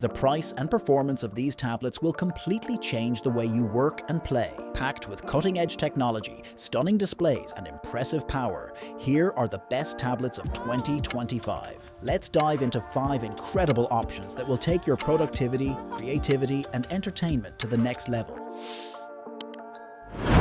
The price and performance of these tablets will completely change the way you work and play. Packed with cutting-edge technology, stunning displays, and impressive power, here are the best tablets of 2025. Let's dive into 5 incredible options that will take your productivity, creativity, and entertainment to the next level.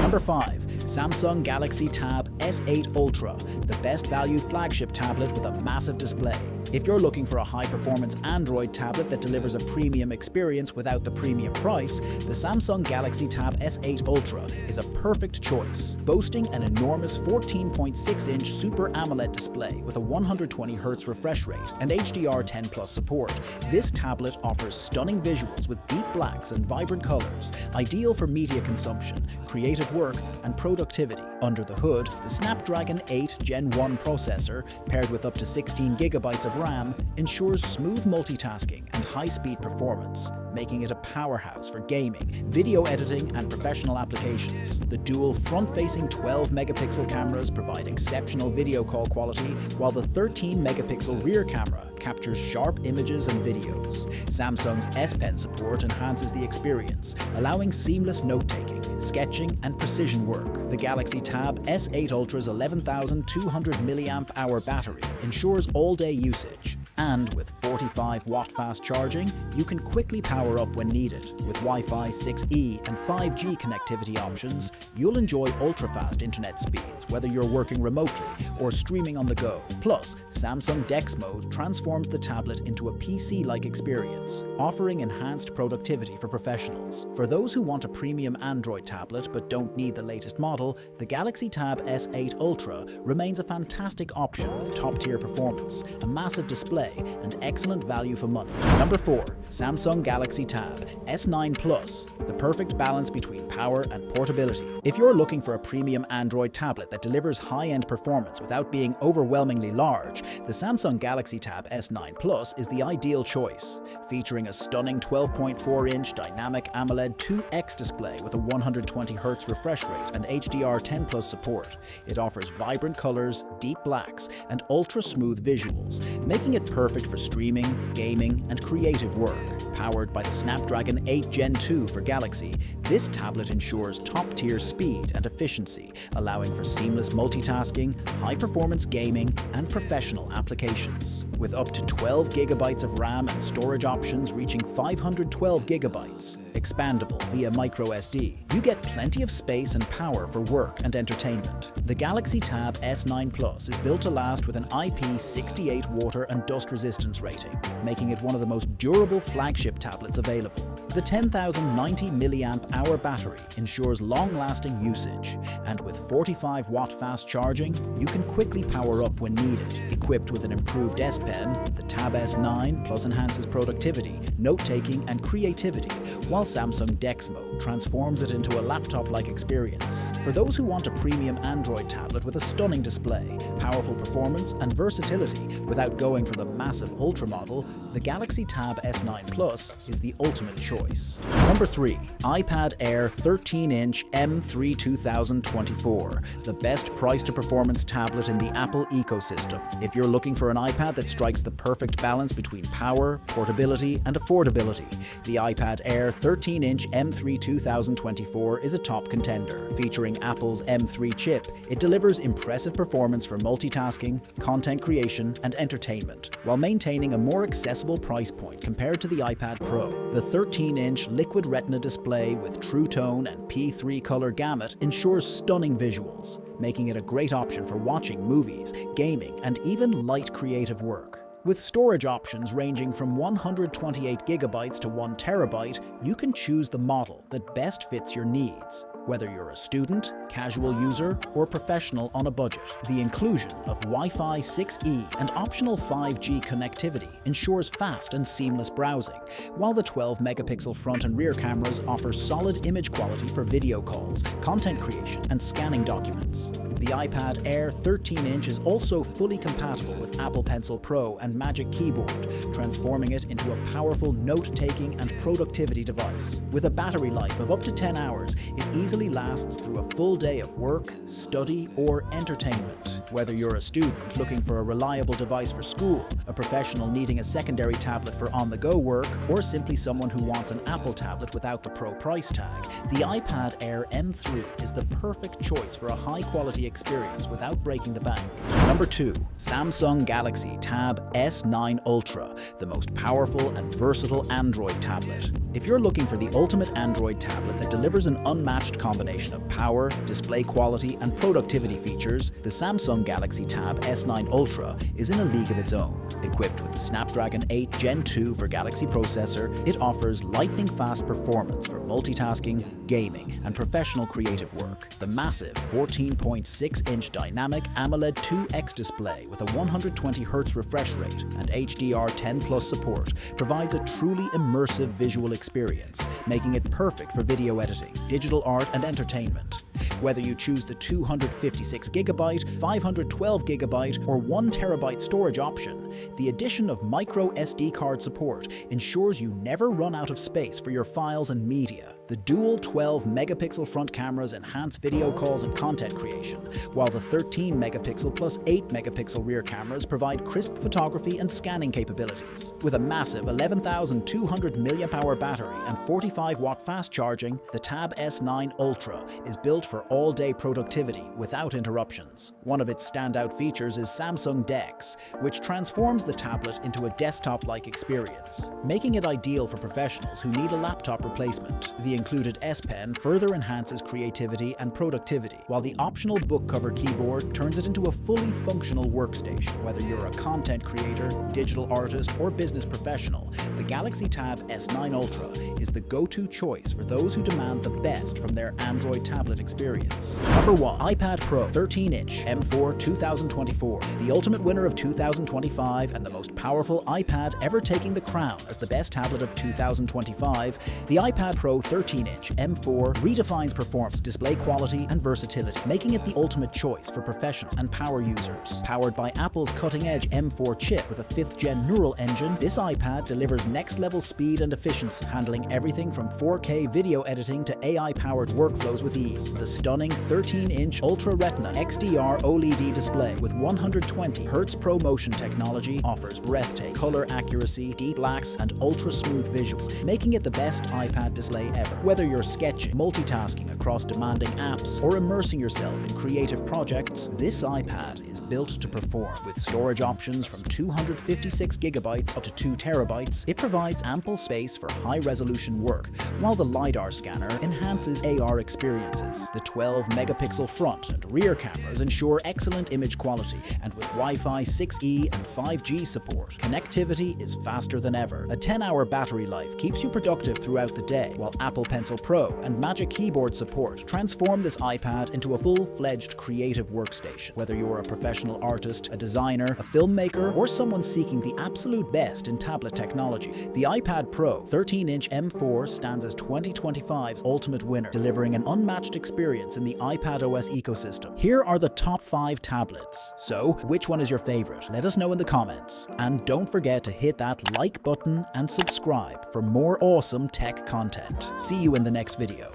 Number 5. Samsung Galaxy Tab S8 Ultra, the best value flagship tablet with a massive display. If you're looking for a high-performance Android tablet that delivers a premium experience without the premium price, the Samsung Galaxy Tab S8 Ultra is a perfect choice. Boasting an enormous 14.6-inch Super AMOLED display with a 120Hz refresh rate and HDR10+ support, this tablet offers stunning visuals with deep blacks and vibrant colors, ideal for media consumption, creative work, and productivity. Under the hood, the Snapdragon 8 Gen 1 processor, paired with up to 16GB of RAM, ensures smooth multitasking and high-speed performance, making it a powerhouse for gaming, video editing, and professional applications. The dual front-facing 12-megapixel cameras provide exceptional video call quality, while the 13-megapixel rear camera captures sharp images and videos. Samsung's S Pen support enhances the experience, allowing seamless note-taking, sketching, and precision work. The Galaxy Tab S8 Ultra's 11,200 mAh battery ensures all-day usage. And with 45-watt fast charging, you can quickly power up when needed. With Wi-Fi 6E and 5G connectivity options, you'll enjoy ultra-fast internet speeds, whether you're working remotely or streaming on the go. Plus, Samsung DeX Mode transforms the tablet into a PC-like experience, offering enhanced productivity for professionals. For those who want a premium Android tablet but don't need the latest model, the Galaxy Tab S8 Ultra remains a fantastic option with top-tier performance, a massive display, and excellent value for money. Number 4. Samsung Galaxy Tab S9 Plus, the perfect balance between power and portability. If you're looking for a premium Android tablet that delivers high-end performance without being overwhelmingly large, the Samsung Galaxy Tab S9 Plus is the ideal choice. Featuring a stunning 12.4-inch dynamic AMOLED 2X display with a 120Hz refresh rate and HDR10+ support, it offers vibrant colors, deep blacks, and ultra-smooth visuals, making it perfect for streaming, gaming, and creative work. Powered by the Snapdragon 8 Gen 2 for Galaxy, this tablet ensures top-tier speed and efficiency, allowing for seamless multitasking, high-performance gaming, and professional applications. With up to 12GB of RAM and storage options reaching 512GB, expandable via microSD, you get plenty of space and power for work and entertainment. The Galaxy Tab S9 Plus is built to last with an IP68 water and dust resistance rating, making it one of the most durable flagship tablets available. The 10,090 mAh battery ensures long-lasting usage, and with 45-watt fast charging, you can quickly power up when needed. Equipped with an improved S Pen, the Tab S9 Plus enhances productivity, note-taking, and creativity, while Samsung DeX Mode transforms it into a laptop-like experience. For those who want a premium Android tablet with a stunning display, powerful performance, and versatility without going for the massive Ultra model, the Galaxy Tab S9 Plus is the ultimate choice. Number 3. iPad Air 13-inch M3 2024, the best price-to-performance tablet in the Apple ecosystem. If you're looking for an iPad that strikes the perfect balance between power, portability, and affordability, the iPad Air 13-inch M3 2024 is a top contender. Featuring Apple's M3 chip, it delivers impressive performance for multitasking, content creation, and entertainment, while maintaining a more accessible price point compared to the iPad Pro. The 13-inch Liquid Retina display with True Tone and P3 color gamut ensures stunning visuals, making it a great option for watching movies, gaming, and even light creative work. With storage options ranging from 128GB to 1TB, you can choose the model that best fits your needs, whether you're a student, casual user, or professional on a budget. The inclusion of Wi-Fi 6E and optional 5G connectivity ensures fast and seamless browsing, while the 12-megapixel front and rear cameras offer solid image quality for video calls, content creation, and scanning documents. The iPad Air 13-inch is also fully compatible with Apple Pencil Pro and Magic Keyboard, transforming it into a powerful note-taking and productivity device. With a battery life of up to 10 hours, it easily lasts through a full day of work, study, or entertainment. Whether you're a student looking for a reliable device for school, a professional needing a secondary tablet for on-the-go work, or simply someone who wants an Apple tablet without the Pro price tag, the iPad Air M3 is the perfect choice for a high-quality experience without breaking the bank. Number 2. Samsung Galaxy Tab S9 Ultra, the most powerful and versatile Android tablet. If you're looking for the ultimate Android tablet that delivers an unmatched combination of power, display quality, and productivity features, the Samsung Galaxy Tab S9 Ultra is in a league of its own. Equipped with the Snapdragon 8 Gen 2 for Galaxy processor, it offers lightning-fast performance for multitasking, gaming, and professional creative work. The massive 14.6-inch dynamic AMOLED 2X display with a 120Hz refresh rate and HDR10+ support provides a truly immersive visual experience, making it perfect for video editing, digital art, and entertainment. Whether you choose the 256GB, 512GB, or 1TB storage option, the addition of micro SD card support ensures you never run out of space for your files and media. The dual 12-megapixel front cameras enhance video calls and content creation, while the 13-megapixel plus 8-megapixel rear cameras provide crisp photography and scanning capabilities. With a massive 11,200 mAh battery and 45-watt fast charging, the Tab S9 Ultra is built for all-day productivity without interruptions. One of its standout features is Samsung DeX, which transforms the tablet into a desktop-like experience, making it ideal for professionals who need a laptop replacement. The included S Pen further enhances creativity and productivity, while the optional book cover keyboard turns it into a fully functional workstation. Whether you're a content creator, digital artist, or business professional, the Galaxy Tab S9 Ultra is the go-to choice for those who demand the best from their Android tablet experience. Number 1. iPad Pro 13-inch M4 2024, the ultimate winner of 2025 and the most powerful iPad ever taking the crown as the best tablet of 2025, the iPad Pro 13-inch M4 redefines performance, display quality, and versatility, making it the ultimate choice for professionals and power users. Powered by Apple's cutting-edge M4 chip with a 5th-gen neural engine, this iPad delivers next-level speed and efficiency, handling everything from 4K video editing to AI-powered workflows with ease. The stunning 13-inch Ultra Retina XDR OLED display with 120Hz ProMotion technology offers breathtaking color accuracy, deep blacks, and ultra-smooth visuals, making it the best iPad display ever. Whether you're sketching, multitasking across demanding apps, or immersing yourself in creative projects, this iPad is built to perform. With storage options from 256GB up to 2TB, it provides ample space for high-resolution work, while the LiDAR scanner enhances AR experiences. The 12-megapixel front and rear cameras ensure excellent image quality, and with Wi-Fi 6E and 5G support, connectivity is faster than ever. A 10-hour battery life keeps you productive throughout the day, while Apple Pencil Pro and Magic Keyboard support transform this iPad into a full-fledged creative workstation. Whether you're a professional artist, a designer, a filmmaker, or someone seeking the absolute best in tablet technology, the iPad Pro 13-inch M4 stands as 2025's ultimate winner, delivering an unmatched experience in the iPadOS ecosystem. Here are the top 5 tablets. So, which one is your favorite? Let us know in the comments. And don't forget to hit that like button and subscribe for more awesome tech content. See you in the next video.